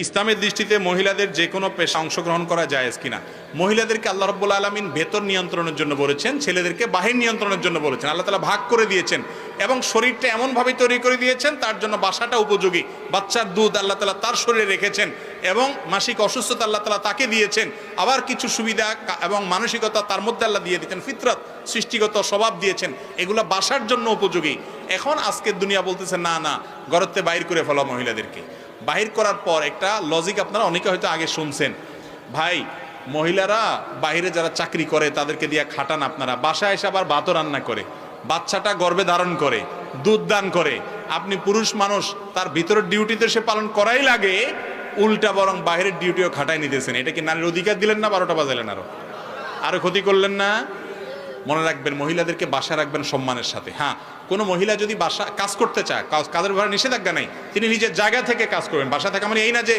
ইসলামের দৃষ্টিতে মহিলাদের যে কোনো পেশা অংশগ্রহণ করা জায়েজ কিনা? মহিলাদেরকে আল্লাহ রাব্বুল আলামিন ভেতর নিয়ন্ত্রণের জন্য বলেছেন, ছেলেদেরকে বাহির নিয়ন্ত্রণের জন্য বলেছেন। আল্লাহ তাআলা ভাগ করে দিয়েছেন এবং শরীরটা এমনভাবে তৈরি করে দিয়েছেন তার জন্য বাসাটা উপযোগী। বাচ্চার দুধ আল্লাহ তাআলা তার শরীরে রেখেছেন এবং মাসিক অসুস্থতা আল্লাহ তাআলা তাকে দিয়েছেন। আবার কিছু সুবিধা এবং মানসিকতা তার মধ্যে আল্লাহ দিয়ে দিয়েছেন, ফিতরত সৃষ্টিগত স্বভাব দিয়েছেন, এগুলো বাসার জন্য উপযোগী। এখন আজকের দুনিয়া বলতেছে না না, ঘরতে বাইর করে ফেলা মহিলাদেরকে। বাহির করার পর একটা লজিক আপনারা অনেকে হয়তো আগে শুনছেন, ভাই মহিলারা বাইরে যারা চাকরি করে তাদেরকে দিয়ে খাটান, আপনারা বাসায় এসে আবার ভাতও রান্না করে, বাচ্চাটা গর্ভে ধারণ করে, দুধ দান করে, আপনি পুরুষ মানুষ তার ভিতরের ডিউটিতে সে পালন করাই লাগে, উল্টা বরং বাইরের ডিউটিও খাটাই নিতেছেন। এটা কি নারীর অধিকার দিলেন না? 12টা বাজালেন, আরো ক্ষতি করলেন না? মনে রাখবেন, মহিলাদেরকে বাসা রাখবেন সম্মানের সাথে। হ্যাঁ, কোনো মহিলা যদি বাসা কাজ করতে চায়, কাজের ব্যাপারে নিষেধাজ্ঞা নেই, তিনি নিজের জায়গা থেকে কাজ করবেন। বাসা থেকে মানে এই না যে